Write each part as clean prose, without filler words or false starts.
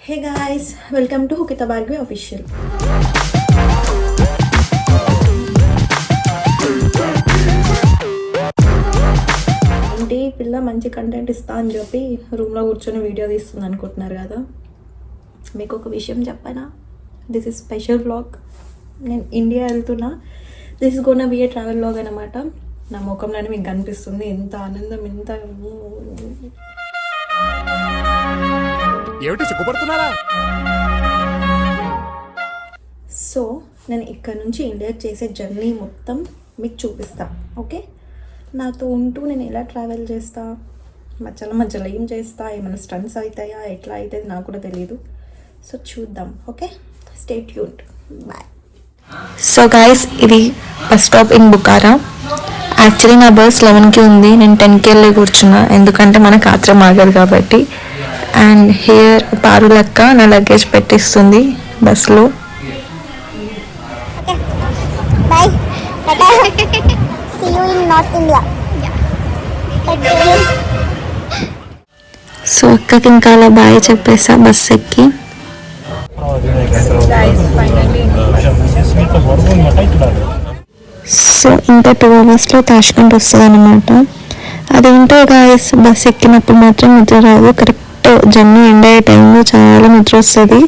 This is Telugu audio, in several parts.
Hey guys, welcome to Hukita Bhargavi Official. అంటే పిల్ల మంచి కంటెంట్ ఇస్తా అని చెప్పి రూమ్లో కూర్చొని వీడియో తీస్తుంది అనుకుంటున్నారు కదా. మీకు ఒక విషయం చెప్పనా, దిస్ ఇస్ స్పెషల్ వ్లాగ్. నేను ఇండియా వెళ్తున్నా. This is gonna B A travel vlog అనమాట. నా ముఖంలోనే మీకు కనిపిస్తుంది ఎంత ఆనందం, ఎంత సో నేను ఇక్కడ నుంచి ఇండియాకి చేసే జర్నీ మొత్తం మీకు చూపిస్తా. ఓకే, నాతో ఉంటూ నేను ఎలా ట్రావెల్ చేస్తా, మధ్యలో ఏం చేస్తా, ఏమైనా స్టంట్స్ అవుతాయా, ఎట్లా అవుతుంది నాకు కూడా తెలియదు. సో చూద్దాం. Okay, stay tuned. Bye. So guys, ఇది bus stop in Bukhara. Actually నా బస్ 11కి ఉంది, నేను 10కి వెళ్ళి కూర్చున్నా, ఎందుకంటే మనకు ఆత్రం ఆగదు కాబట్టి. అండ్ హియర్ పారు లెక్క నా లగేజ్ పెట్టిస్తుంది బస్లో. Bye. See you in North India. So అక్కకి ఇంకా అలా బాయ్ చెప్పేసా బస్ ఎక్కి. సో ఇంకా 2 అవర్స్లో తాష్కండ్ వస్తుంది అనమాట. అదేంటో గాయస్, బస్ ఎక్కినప్పుడు మాత్రం నిద్ర రాదు. కరెక్ట్ జర్నీ ఎండ్ అయ్యే టైంలో చాలా నిద్ర వస్తుంది.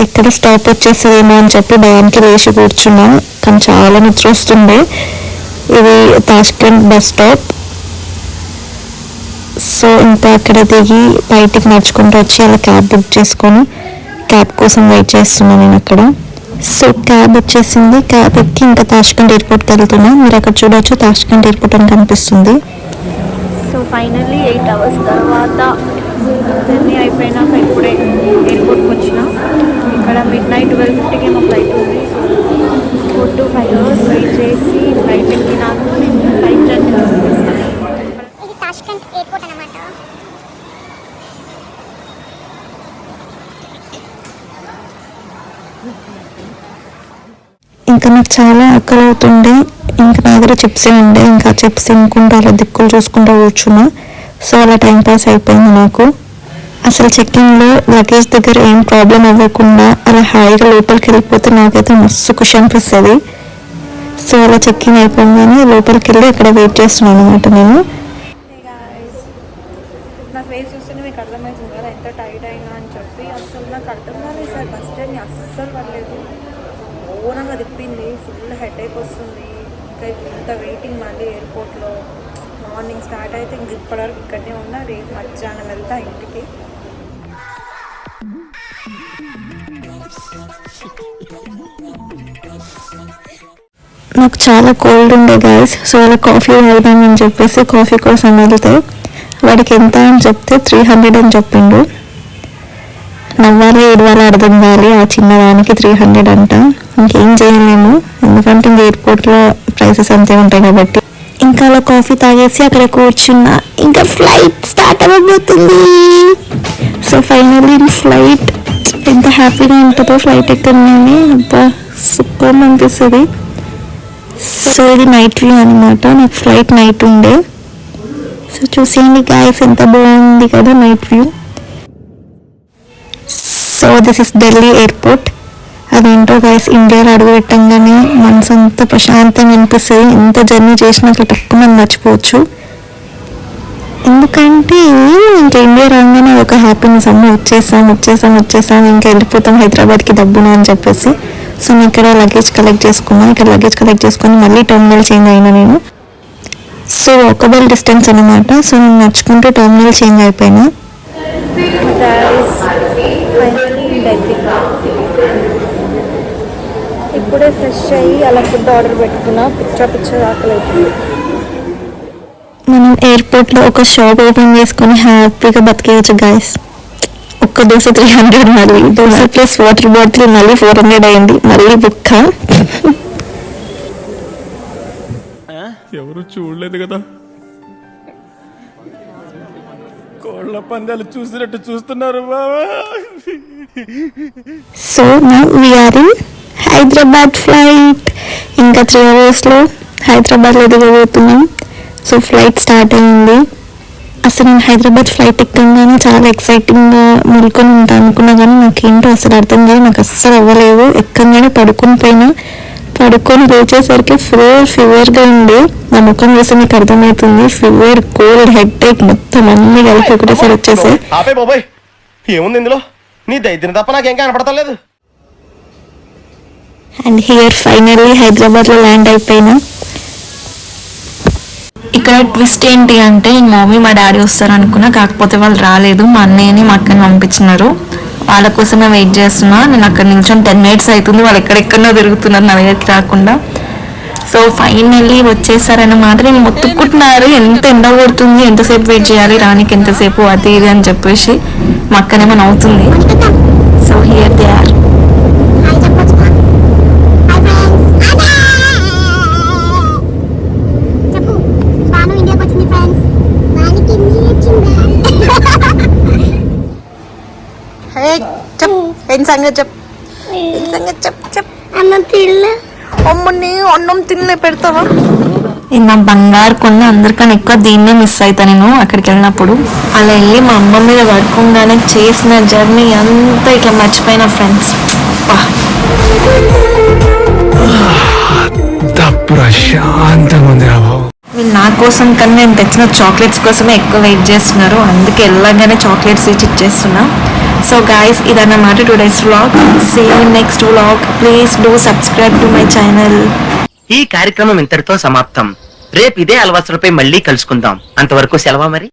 ఎక్కడ స్టాప్ వచ్చేస్తుందేమో అని చెప్పి భయానికి వేసి కూర్చున్నా, కానీ చాలా నిద్ర వస్తుంది. ఇది తాష్కండ్ బస్ స్టాప్. సో ఇంకా అక్కడ దిగి బయటికి నడుచుకుంటూ వచ్చి అలా క్యాబ్ బుక్ చేసుకొని క్యాబ్ కోసం వెయిట్ చేస్తున్నాను నేను అక్కడ. సో క్యాబ్ వచ్చేసింది. క్యాబ్ ఎక్కి ఇంకా తాష్కండ్ ఎయిర్పోర్ట్కి వెళ్తున్నా. మీరు అక్కడ చూడవచ్చు, తాష్కండ్ ఎయిర్పోర్ట్ అని కనిపిస్తుంది. సో ఫైనల్లీ 8 అవర్స్ తర్వాత జర్నీ అయిపోయినాక ఇప్పుడే ఎయిర్పోర్ట్కి వచ్చిన. ఇక్కడ మిడ్నైట్ 12:50కి ఏమో ఫ్లైట్ ఉంది. సో 4 to 5 అవర్స్ వెయిట్ చేసి ఫ్లైట్ ఎక్కినాక నేను ఫ్లైట్ జర్నీ చూపిస్తాను. ఇది తాష్కండ్ ఎయిర్పోర్ట్ అన్నమాట. ఇంకా నాకు చాలా ఆకలి అవుతుండే. ఇంకా నా దగ్గర చిప్సే ఉండే. ఇంకా చిప్స్ తినుకుంటూ అలా దిక్కులు చూసుకుంటూ కూర్చున్నా. సో అలా టైం పాస్ అయిపోయింది నాకు. అసలు చెక్కింగ్లో లగేజ్ దగ్గర ఏం ప్రాబ్లం అవ్వకుండా అలా హాయిగా లోపలికి వెళ్ళిపోతే నాకైతే మస్తు ఖుషి అనిపిస్తుంది. సో అలా చెక్కింగ్ అయిపోగానే లోపలికి వెళ్ళి అక్కడ వెయిట్ చేస్తున్నాను అనమాట నేను. నా ఫేస్ చూస్తేనే మీకు అర్థమవుతుంది కదా ఎంత టైట్ అయినా అని చెప్పి. అసలు నాకు అర్థం కాలేదు సార్, బస్ జర్నీ అస్సలు పర్లేదు. ఘోరంగా తిప్పింది, ఫుల్ హెడేక్ వస్తుంది. ఇంకా ఇంత వెయిటింగ్ మళ్ళీ ఎయిర్పోర్ట్లో. మార్నింగ్ స్టార్ట్ అయితే ఇంక ఇప్పటివరకు ఇక్కడనే ఉన్నా. రేపు మధ్యాహ్నం వెళ్తా ఇంటికి. నాకు చాలా కోల్డ్ ఉండే గైస్. సో అలా కాఫీ తాగుదామని చెప్పేసి కాఫీ కోసం వెళ్తే వాడికి ఎంత అని చెప్తే 300 అని చెప్పిండు. నవ్వాలి ఏడవాలి అర్థం కావాలి. ఆ చిన్నదానికి 300 అంట. ఇంకేం చేయలేము, ఎందుకంటే ఇంక ఎయిర్పోర్ట్లో ప్రైసెస్ అంతే ఉంటాయి కాబట్టి. ఇంకా అలా కాఫీ తాగేసి అక్కడ కూర్చున్నా. ఇంకా ఫ్లైట్ స్టార్ట్ అవ్వబోతుంది. సో ఫైనల్లీ ఫ్లైట్ ఎంత హ్యాపీగా ఉంటుందో ఫ్లైట్ ఎక్కడనే. అబ్బా సూపర్ అనిపిస్తుంది. సో ఇది నైట్ వ్యూ అనమాట. నాకు ఫ్లైట్ నైట్ ఉండే. సో చూసేయండి గాయస్, ఎంత బాగుంది కదా night view. So this is Delhi airport. అదేంటో గైస్, ఇండియాలో అడుగు పెట్టంగానే మనసు అంతా ప్రశాంతంగా అనిపిస్తుంది. ఎంత జర్నీ చేసినా అట్లా తక్కువ మనం మర్చిపోవచ్చు. ఎందుకంటే ఇంకా ఇండియా రాగానే ఒక హ్యాపీనెస్, అమ్మ వచ్చేసాం ఇంకా వెళ్ళిపోతాం హైదరాబాద్కి దబ్బున అని చెప్పేసి. సో నేను ఇక్కడ లగేజ్ కలెక్ట్ చేసుకున్నాను. ఇక్కడ లగేజ్ కలెక్ట్ చేసుకొని మళ్ళీ టర్మినల్ చేంజ్ అయినా నేను. సో వాకబుల్ డిస్టెన్స్ అనమాట. సో నేను నడుచుకుంటూ టర్మినల్ చేంజ్ అయిపోయినా. ఇప్పుడే ఫ్రెష్ అయ్యి అలా ఫుడ్ ఆర్డర్ పెట్టుకున్నా. పిచ్చ ఆకలి అవుతుంది. మనం ఎయిర్పోర్ట్లో ఒక షాప్ ఓపెన్ చేసుకొని హ్యాపీగా బతికేయచ్చు గైస్. ఒక్క దోశ 300, మళ్ళీ దోశ ప్లస్ వాటర్ బాటిల్ మళ్ళీ 400 అయింది. మళ్ళీ బుక్క. ఎవరు చూడలేదు కదా, కోళ్ళ పందాలు చూసినట్టు చూస్తున్నారు బాబా. So now we are in Hyderabad flight. ఇంకా 3 అవర్స్లో హైదరాబాద్లో దిగబోతున్నాం. సో ఫ్లైట్ స్టార్ట్ అయింది. అసలు నేను హైదరాబాద్ ఫ్లైట్ ఎక్కగానే చాలా ఎక్సైటింగ్గా మెల్కొని ఉంటాను అనుకున్నా, కానీ నాకేంటో అసలు అర్థం కాదు. నాకు అస్సలు అవ్వలేదు. ఎక్కగానే పడుకొని లేచేసరికి ఫీవర్గా ఉంది. నా ముఖం చూసి మీకు అర్థమవుతుంది. ఫీవర్, కోల్డ్, హెడ్ ఏక్ మొత్తం అన్ని కలిపి ఒకటేసారి వచ్చేసాయి. ఆపే బాబాయ్, ఏముంది ఇందులో? నీ దైద్యం తప్ప నాకేం కనపడతలేదు. అండ్ హియర్ ఫైనల్లీ హైదరాబాద్లో ల్యాండ్ అయిపోయినా. ఇక్కడ ట్విస్ట్ ఏంటి అంటే మా మమ్మీ మా డాడీ వస్తారు అనుకున్నా, కాకపోతే వాళ్ళు రాలేదు. మా అన్నయ్యని మా అక్కని పంపించినారు. వాళ్ళ కోసమే వెయిట్ చేస్తున్నా. నేను అక్కడ నుంచి 10 minutes అవుతుంది. వాళ్ళు ఎక్కడెక్కడో తిరుగుతున్నారు నా దగ్గరికి రాకుండా. సో ఫైనల్లీ వచ్చేసారన్నమాట. నేను మొత్తుకుంటున్నారు, ఎంత ఎండ కొడుతుంది, ఎంతసేపు వెయిట్ చేయాలి, రానికి ఎంతసేపు, అది ఇది అని చెప్పేసి. మా అక్కనేమో నవ్వుతుంది. So here they are. Hi చెప్పొచ్చు. Hi friends. చెప్పు. బాను ఇండియాకి వచ్చింది ఫ్రెండ్స్. బానికి ఇండియా వచ్చిందా? ఏం సంగతి చెప్ అన్నం తినలే. అమ్మని అన్నం తినలే పెడతావా? ఇది నా బంగారు కొండ. అందరికన్నా ఎక్కువ దీన్నే మిస్ అవుతా నేను అక్కడికి వెళ్ళినప్పుడు. అలా వెళ్ళి మా అమ్మ మీద పడుకోగానే చేసిన జర్నీ అంతా ఇట్లా మర్చిపోయిన ఫ్రెండ్స్. ప్రశాంతంగా ఉంది రా బాబు. వీళ్ళు నా కోసం కన్నా నేను తెచ్చిన చాక్లెట్స్ కోసమే ఎక్కువ వెయిట్ చేస్తున్నారు. అందుకే వెళ్ళగానే చాక్లెట్స్ ఇచ్చేస్తున్నా. సో గాయస్, ఇదన్నమాట today's vlog. See you next vlog. Please do subscribe to my channel. ఈ కార్యక్రమం ఇంతటితో సమాప్తం. రేపు ఇదే అలవాసులపై మళ్ళీ కలుసుకుందాం. అంతవరకు సెలవా మరి.